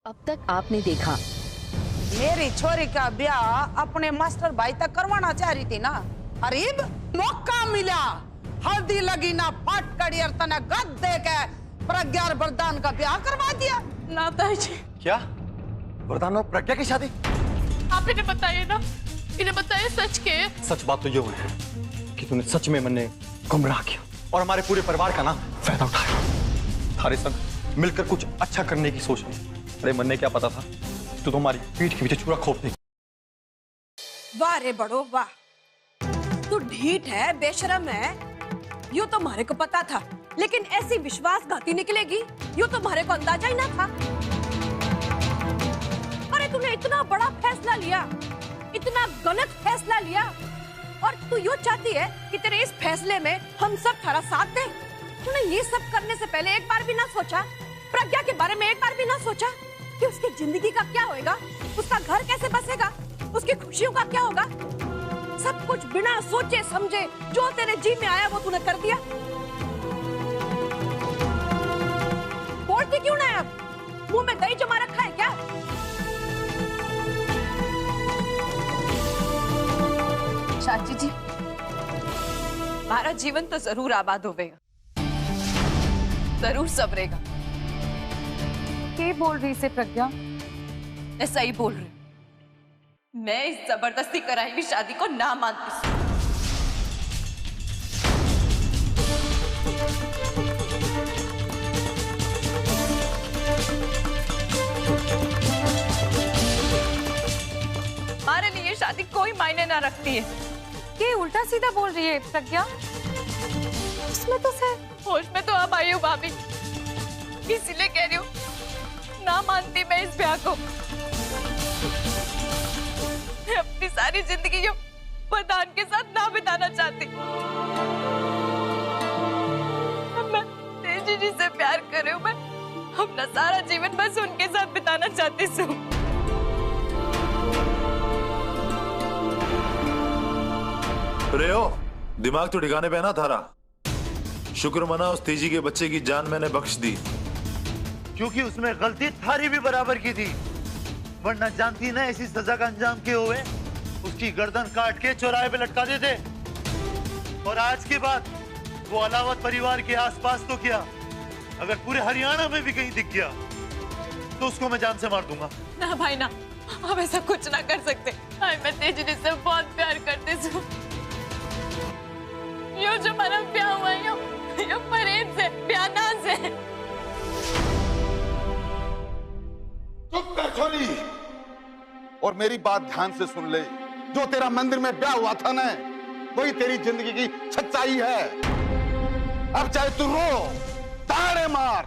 अब तक आपने देखा। मेरी छोरी का ब्याह अपने मास्टर भाई तक करवाना चाह रही थी ना, अरीब मौका मिला, हल्दी लगी ना फटकड़ी और तना गद दे के प्रज्ञा और वरदान का ब्याह करवा दिया ना ताई जी। क्या वरदान और प्रज्ञा की शादी? आप इन्हें बताइए ना, इन्हें बताइए सच के। सच बात तो ये हुई है कि तूने सच में मन्ने गुमराह किया और हमारे पूरे परिवार का ना फायदा उठाया। थारे संग मिलकर कुछ अच्छा करने की सोच ली। अरे मन्ने क्या पता था तू तो हमारी पीठ के पीछे चूरा खोप देगी। वाह रे बड़ो वाह, तू ढीठ है, बेशरम है, यूं तो हमारे को पता था, लेकिन ऐसी विश्वासघाती निकलेगी यूं तो हमारे को अंदाजा ही ना था। अरे तूने इतना बड़ा फैसला लिया, इतना गलत फैसला लिया, और तू यूं चाहती है कि तेरे इस फैसले में हम सब थारा साथ दें। तूने ये सब करने से पहले एक बार भी ना सोचा, प्रज्ञा के बारे में एक बार भी ना सोचा कि उसकी जिंदगी का क्या होएगा, उसका घर कैसे बसेगा, उसकी खुशियों का क्या होगा। सब कुछ बिना सोचे समझे जो तेरे जी में आया वो तूने कर दिया। बोलती क्यों ना, अब मुंह में दही जमा रखा है क्या? शाजी जी, हमारा जीवन तो जरूर आबाद होवेगा, जरूर संवरेगा। क्या बोल रही से प्रज्ञा? मैं सही बोल रही हूँ। मैं इस जबरदस्ती कराई हुई शादी को ना मानती। हमारे लिए ये शादी कोई मायने ना रखती है। ये उल्टा सीधा बोल रही है प्रज्ञा। उसमें तो सर होश में तो अब आई हूँ भाभी, इसीलिए कह रही हूँ ना मानती मैं इस ब्याह को। मैं अपनी सारी जिंदगी ये वरदान के साथ ना बिताना चाहती। मैं तेजी जी से प्यार कर रही हूँ, मैं अपना सारा जीवन बस उनके साथ बिताना चाहती हूँ। रेयो, दिमाग तो ठिकाने पे है ना थारा? शुक्र मना उस तेजी के बच्चे की जान मैंने बख्श दी, क्योंकि उसमें गलती थारी भी बराबर की थी, वरना जानती ना ऐसी सजा का अंजाम क्या हुए, उसकी गर्दन काट के चौराहे पे लटका देते। और आज के बाद वो अलावत परिवार के आसपास तो क्या, अगर पूरे हरियाणा में भी कहीं दिख गया तो उसको मैं जान से मार दूंगा। ना भाई ना, आप ऐसा कुछ ना कर सकते। मैं तेजी जी से बहुत प्यार करती हूँ। यो जो हमारा ब्याह हुआ है, यो परहेज से, ब्याना से। चुप कर छोरी, और मेरी बात ध्यान से सुन ले। जो तेरा मंदिर में ब्याह हुआ था ना, वही तेरी जिंदगी की सच्चाई है। अब चाहे तू रो, ताड़े मार,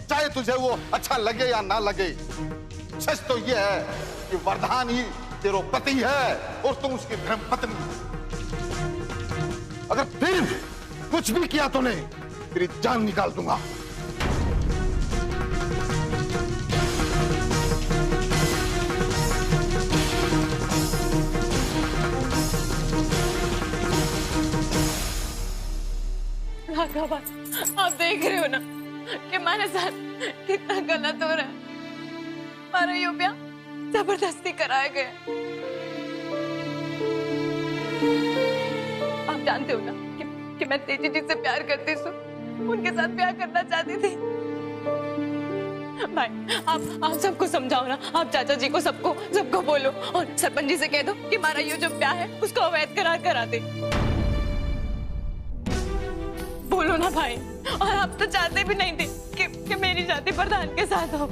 चाहे तुझे वो अच्छा लगे या ना लगे, सच तो ये है कि वरदान ही तेरा पति है और तुम उसकी धर्म पत्नी। अगर फिर कुछ भी किया तूने, तेरी जान निकाल दूंगा। आप देख रहे हो ना कि हमारे साथ कितना गलत हो रहा है। हमारा यो ब्याह जबरदस्ती कराया गया। आप जानते हो ना कि मैं तेजी जी से प्यार करती हूँ, उनके साथ प्यार करना चाहती थी। भाई आप सबको समझाओ ना, आप चाचा जी को सबको बोलो, और सरपंच जी से कह दो कि हमारा ये जो ब्याह है उसको अवैध करार करा दे। बोलो ना भाई। और आप तो चाहते भी नहीं थे कि मेरी शादी प्रधान के साथ हो।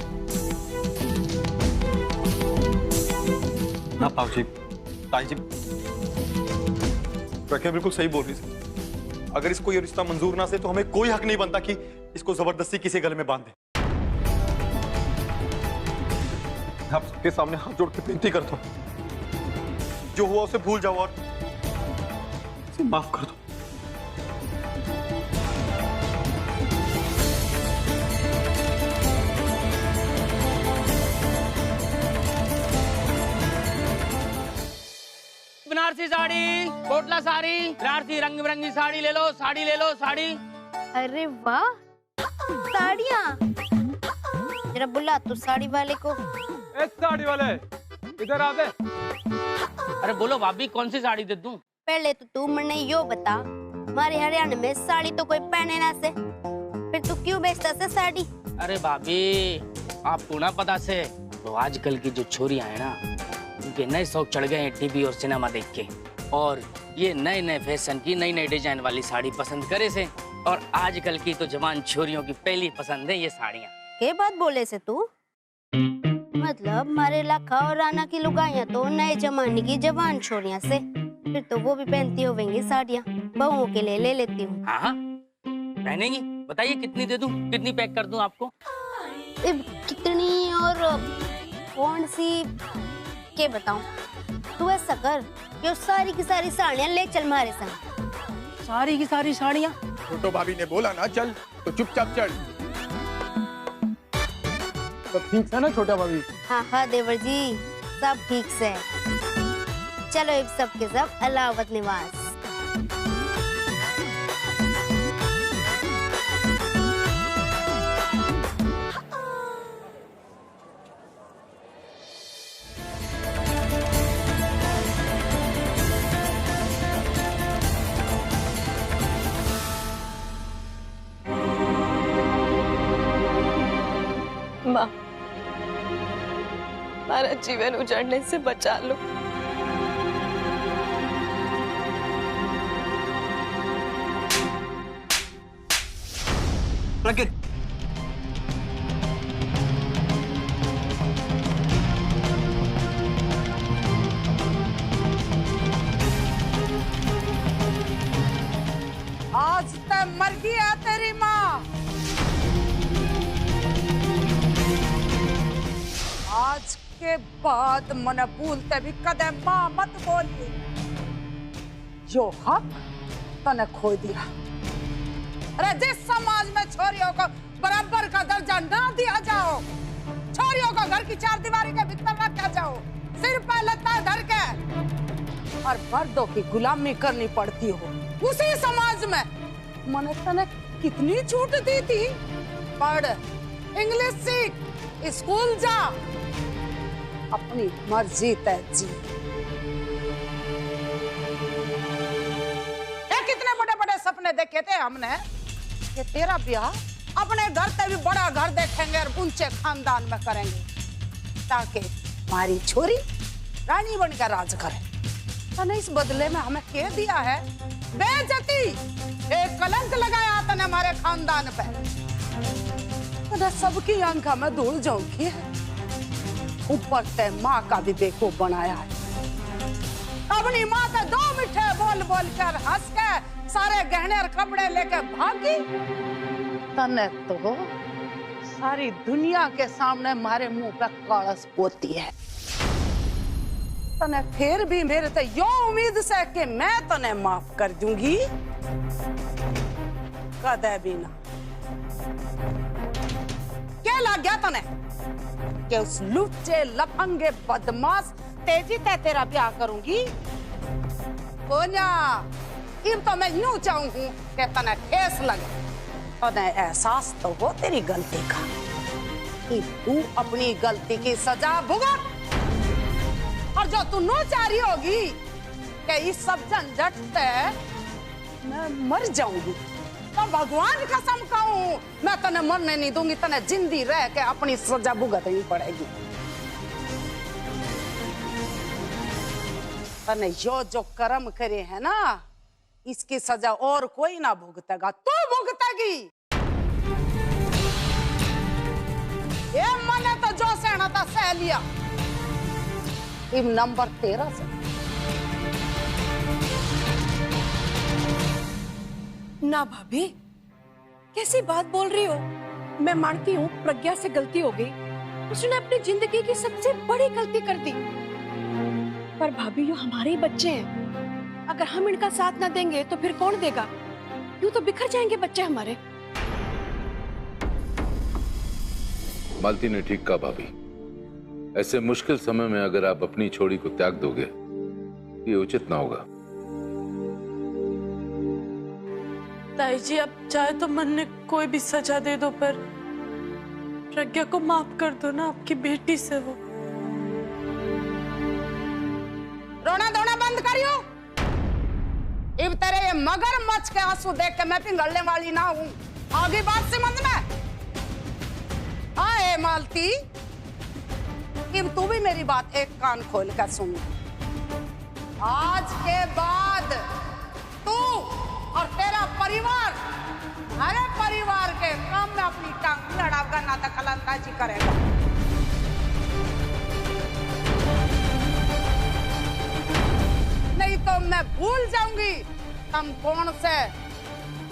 ना पाव जी, ताई जी, प्रज्ञा बिल्कुल सही बोल रही थी। अगर इसको ये रिश्ता मंजूर ना से तो हमें कोई हक नहीं बनता कि इसको जबरदस्ती किसी गले में बांध दे। आप सबके सामने हाथ जोड़ के विनती करता हूं, जो हुआ उसे भूल जाओ और उसे माफ कर दो। बनारसी साड़ी, कोटला साड़ी, बनारसी रंग बिरंगी साड़ी ले लो, साड़ी ले लो, साड़ी। अरे वाह, साड़ियाँ जरा बुला तू साड़ी वाले को। ए साड़ी वाले इधर आ दे। अरे बोलो भाभी कौन सी साड़ी दे दूं? पहले तो तू मने यो बता, हमारे हरियाणा में साड़ी तो कोई पहने ना से, फिर तू क्यों बेचता से साड़ी? अरे भाभी आपको ना पता से, तो आजकल की जो छोरियां हैं ना, उनके नए शौक चढ़ गए हैं टीवी और सिनेमा देख के, और ये नए नए फैशन की नई नई डिजाइन वाली साड़ी पसंद करे से, और आजकल की तो जवान छोरियों की पहली पसंद है ये साड़ियाँ। के बात बोले से तू? मतलब मारे लाखा और राना की लुगाइयाँ तो नए जमाने की जवान छोरियां से, फिर तो वो भी पहनती होंगी साड़ियाँ, बहुओं के लिए ले लेती हूँ। हाँ पहनेंगी, बताइए कितनी दे दूं, कितनी पैक कर दूं आपको? कितनी और कौन सी के बताऊं? तू ऐसा कर कि सारी की सारी साड़ियाँ ले चल हमारे संग। सारी की सारी साड़ियाँ? छोटो भाभी ने बोला ना चल, तो चुपचाप चल। सब ठीक है ना छोटा भाभी? हाँ देवर जी, सब ठीक से। चलो एक सब के सब अलावत निवास। माँ, हमारा जीवन उजड़ने से बचा लो। प्रज्ञा, आज तक मर गया तेरी माँ। आज के बाद मन भूलते भी कदम माँ मत बोलिए। जो हक तने खो दिया। अरे जिस समाज में छोरियों को बराबर का दर्जा ना दिया जाओ, छोरियों को घर की चार दीवारी के भीतर रखा जाओ, सिर पे लत्ता धर के, और मर्दों की गुलामी करनी पड़ती हो, उसी समाज में मैंने तने कितनी छूट दी थी। पढ़, इंग्लिश सीख, स्कूल जा, अपनी मर्जी तय जी। कितने बड़े बड़े सपने देखे थे हमने कि तेरा ब्याह अपने घर से भी बड़ा घर देखेंगे और ऊंचे खानदान में करेंगे, ताकि हमारी छोरी रानी बनकर राज करे। तने इस बदले में हमें क्या दिया है? बेइज्जती, एक कलंक लगाया तने हमारे खानदान पे। तने सबकी आंखों में धूल झोंकी है, ऊपर से माँ का भी बेवकूफ बनाया है। अपनी माँ से दो मिठे बोल बोल कर हंस के सारे गहने और कपड़े लेकर भागी। तने तो सारी दुनिया के सामने मारे मुंह पे कलश पोती है। तने फिर भी मेरे से यो उम्मीद से कि मैं तने माफ कर दूंगी, कदे भी ना। क्या लग गया तने कि उस लुच्चे लफंगे बदमाश तेजी ते तेरा ब्याह करूंगी? कोन्या, इब तो मैं यूं चाहूंगी कि तने ठेस लगे, तने एहसास तो हो तेरी गलती का, कि तू अपनी गलती की सजा भुगत, और जो तू नो चाह रही होगी कि इस सब झंझट से मैं मर जाऊंगी, तो भगवान कसम खाऊं मैं तने मरने नहीं दूंगी। तने जिंदी रह के अपनी सजा भुगतनी पड़ेगी। तने जो कर्म करे है ना, इसकी सजा और कोई ना भुगतेगा, तू भुगतेगी। ये मैंने तो जो सहना था सह लिया। इब नंबर 13 से। ना भाभी, कैसी बात बोल रही हो? मैं मानती हूँ प्रज्ञा से गलती हो गई, उसने अपनी जिंदगी की सबसे बड़ी गलती कर दी, पर भाभी ये हमारे ही बच्चे हैं, अगर हम इनका साथ ना देंगे तो फिर कौन देगा? यूं तो बिखर जाएंगे बच्चे हमारे। मालती ने ठीक कहा भाभी, ऐसे मुश्किल समय में अगर आप अपनी छोरी को त्याग दोगे, ये उचित ना होगा। ताई जी, अब चाहे तो मन ने कोई भी सजा दे दो, पर प्रज्ञा को माफ कर दो ना, आपकी बेटी से वो। रोना धोना बंद करियो। अब तेरे ये मगरमच्छ के आंसू देख के मैं पिघलने वाली ना हूं। आगे बात समझ में आए मालती। अब तू भी मेरी बात एक कान खोल कर सुन। आज के बाद तू और तेरा परिवार हमारे परिवार के काम में अपनी टांग लड़ाऊंगा ना दखल अंदाजी करेगा। नहीं तो मैं भूल जाऊंगी तुम कौन से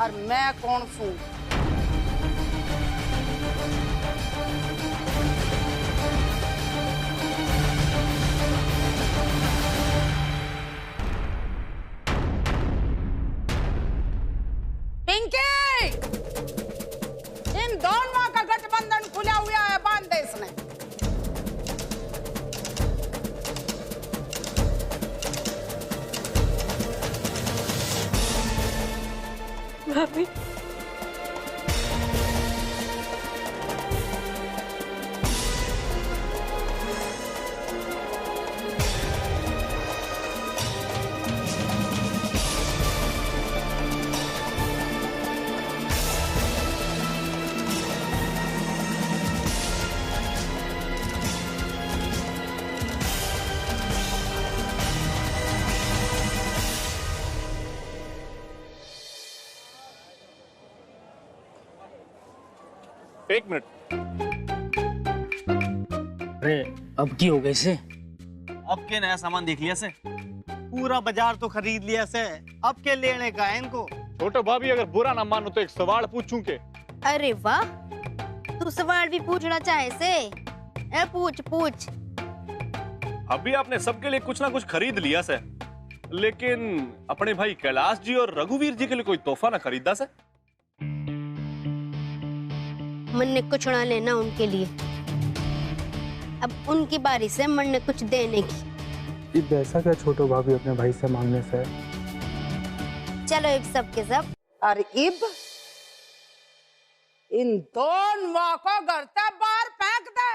और मैं कौन हूं। पिंकी, इन दोनों का गठबंधन खुला हुआ है, बांध दे इसने। भाभी, एक मिनट। अरे अब की हो गई से? अब के नया सामान देख लिया से? पूरा बाजार तो खरीद लिया से, अब के लेने का है इनको। छोटे भाभी अगर बुरा ना मानो तो एक सवाल पूछूं के? अरे वाह, तू सवाल भी पूछना चाहे से? ए पूछ पूछ। अभी आपने सबके लिए कुछ ना कुछ खरीद लिया से, लेकिन अपने भाई कैलाश जी और रघुवीर जी के लिए कोई तोहफा ना खरीदा से? मन ने कुछ ना लेना उनके लिए, अब उनकी बारी से मन ने कुछ देने की। ये ऐसा क्या छोटो भाभी अपने भाई से मांगने से? चलो इब सब के सब। और इब इन दोनों को घर से बाहर फेंक दे।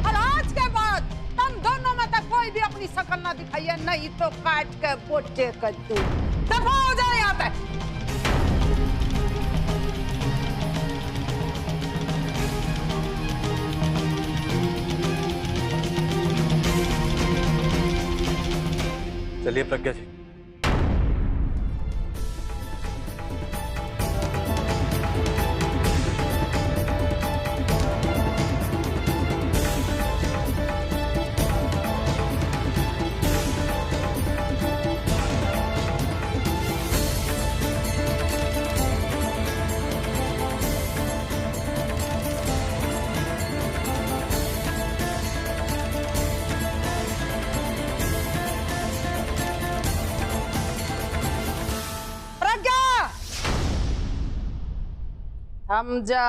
और आज के बाद तुम दोनों में तक कोई भी अपनी शकल ना दिखाइए, नहीं तो काट के बोटे कर दूं। दफा हो जाए यहाँ पे। चलिए प्रज्ञा जी। समझा?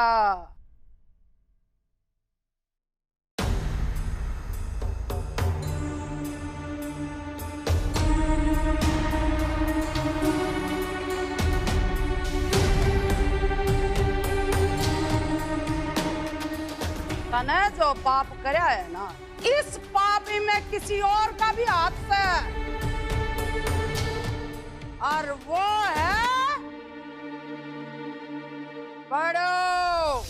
तने जो पाप करया है ना, इस पापी में किसी और का भी हाथ है, और वो है बड़ो।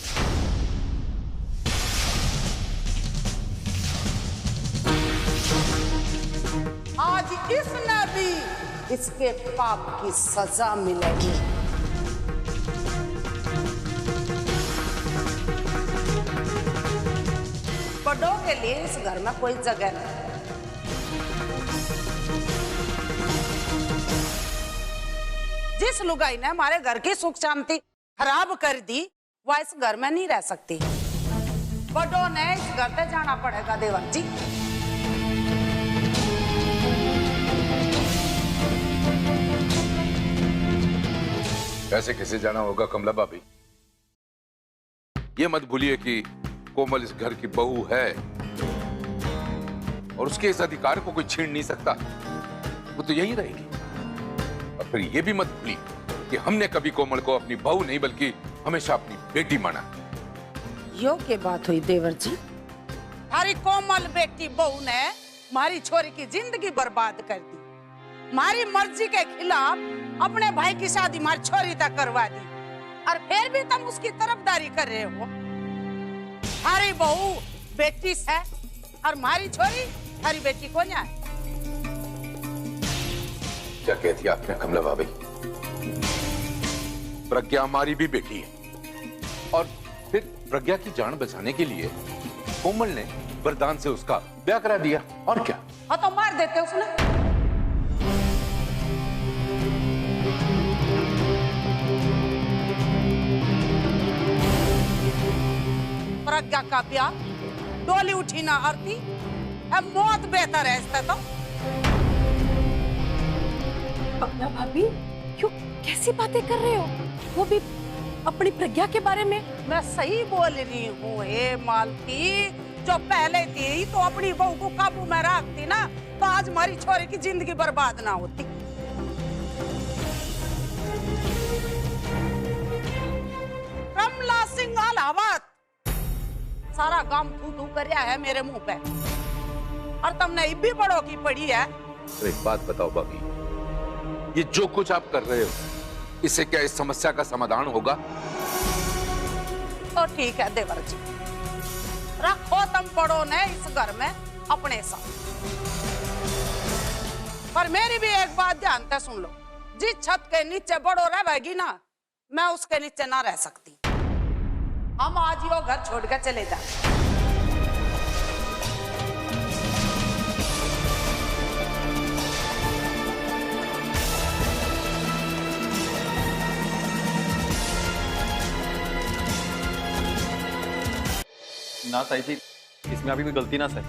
आज इसने भी इसके पाप की सजा मिलेगी। बड़ों के लिए इस घर में कोई जगह नहीं। जिस लुगाई ने हमारे घर की सुख शांति खराब कर दी, वह इस घर में नहीं रह सकती। बड़ों ने इस घर से जाना पड़ेगा देवर जी। कैसे कैसे जाना होगा कमला भाभी? ये मत भूलिए कि कोमल इस घर की बहू है और उसके इस अधिकार को कोई छीन नहीं सकता। वो तो यही रहेगी। और फिर ये भी मत भूलिए कि हमने कभी कोमल को अपनी बहू नहीं बल्कि हमेशा अपनी बेटी माना। यो के बात हुई देवर जी? थारी कोमल बेटी बहू ने मारी छोरी की जिंदगी बर्बाद कर दी। मारी मर्जी के खिलाफ अपने भाई की शादी मारी छोरी तक करवा दी, और फिर भी तुम उसकी तरफदारी कर रहे हो। थारी बहू बेटी है और मारी छोरी थारी बेटी को न्याय। क्या कहती आपने कमला भाभी? प्रज्ञा हमारी भी बेटी है, और फिर प्रज्ञा की जान बचाने के लिए कोमल ने वरदान से उसका ब्याह करा दिया, और क्या? हाँ तो मार देते उसने। प्रज्ञा का ब्याह डोली उठी ना आरती, अब मौत बेहतर है इससे तो। कमला भाभी क्यों कैसी बातें कर रहे हो? वो भी अपनी प्रज्ञा के बारे में। मैं सही बोल रही हूँ हे मालती, जो पहले थी तो अपनी बहू को काबू में रखती ना, तो आज हमारी छोरी की जिंदगी बर्बाद ना होती। कमला सिंह अलावत सारा काम तू तू कर रहा है मेरे मुंह पे, और तुमने इब्बी बड़ों की पड़ी है। तो एक बात बताओ भाभी, ये जो कुछ आप कर रहे हो, इससे क्या इस समस्या का समाधान होगा? तो ठीक है देवर जी, रखो तुम पड़ो ने इस घर में अपने साथ, पर मेरी भी एक बात ध्यान से सुन लो। जिस छत के नीचे बड़ो रहेगी ना, मैं उसके नीचे ना रह सकती। हम आज यो घर छोड़ कर चले जाए। ना ताई जी, इसमें अभी भी गलती ना सर।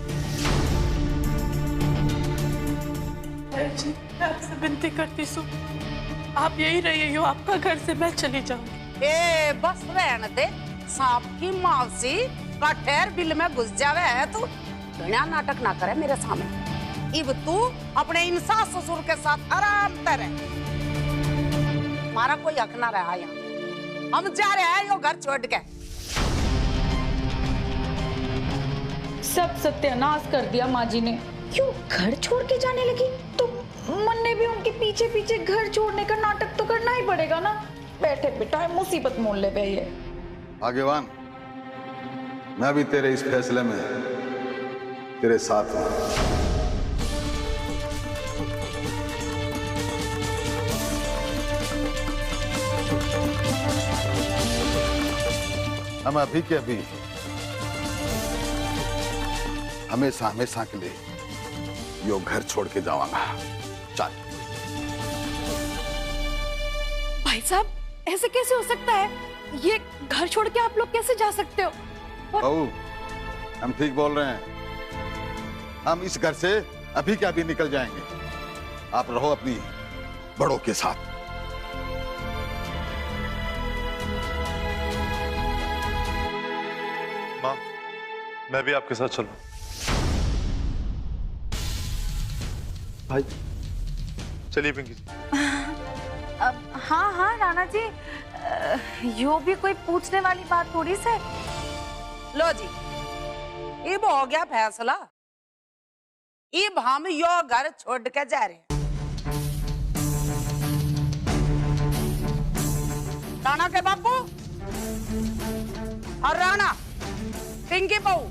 जी, मैं आपसे विनती करती हूँ, आप यही रहिए, यो आपका घर से मैं चली जाऊंगी। ए बस रहने दे, सांप की मौसी का ठहर बिल में घुस जावे है तू। बिना नाटक ना करे मेरे सामने। इब तू अपने इन सास ससुर के साथ आराम से रह, हमारा कोई हक ना रहा यहाँ। हम जा रहे हैं यो घर छोड़ के। सब सत्यानाश कर दिया माँ जी ने। क्यों घर छोड़ के जाने लगी? तो मन ने भी उनके पीछे पीछे घर छोड़ने का नाटक तो करना ही पड़ेगा ना। बैठे बिठाए मुसीबत मोल ले गए। आगेवान, मैं भी तेरे इस फैसले में तेरे साथ हूं। हम अभी के अभी हमेशा हमेशा के लिए यो घर छोड़ के जाऊंगा। चल। भाई साहब, ऐसे कैसे हो सकता है? ये घर छोड़ के आप लोग कैसे जा सकते हो? बहू, हम ठीक बोल रहे हैं। हम इस घर से अभी के अभी निकल जाएंगे। आप रहो अपनी बड़ों के साथ। माँ, मैं भी आपके साथ चलूं। भाई चलिए पिंकी जी। हाँ हाँ राणा जी, यो भी कोई पूछने वाली बात थोड़ी से। लो जी, इब हो गया फैसला। इब हम यो घर छोड़ के जा रहे हैं। राणा के बापू और राणा, पिंकी बहू,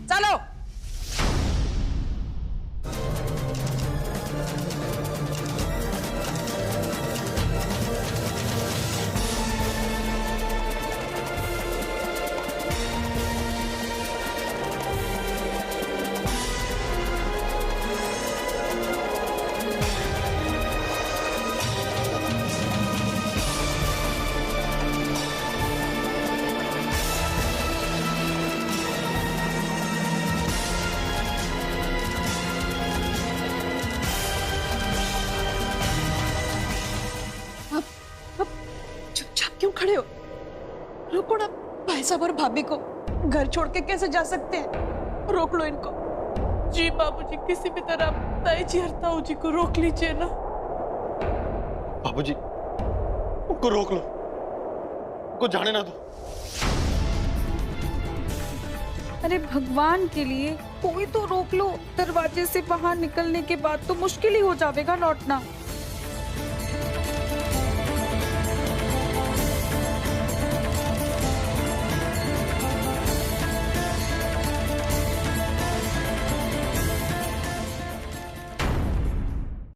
चलो। क्यों खड़े हो? रुको ना, भाई साहब और भाभी को घर छोड़ के कैसे जा सकते हैं? रोक लो इनको। जी बाबूजी, किसी भी तरह ताई जी और ताऊ जी को रोक लीजिए ना। बाबूजी, उनको रोक लो, उनको जाने ना दो। अरे भगवान के लिए कोई तो रोक लो, दरवाजे से बाहर निकलने के बाद तो मुश्किल ही हो जाएगा लौटना।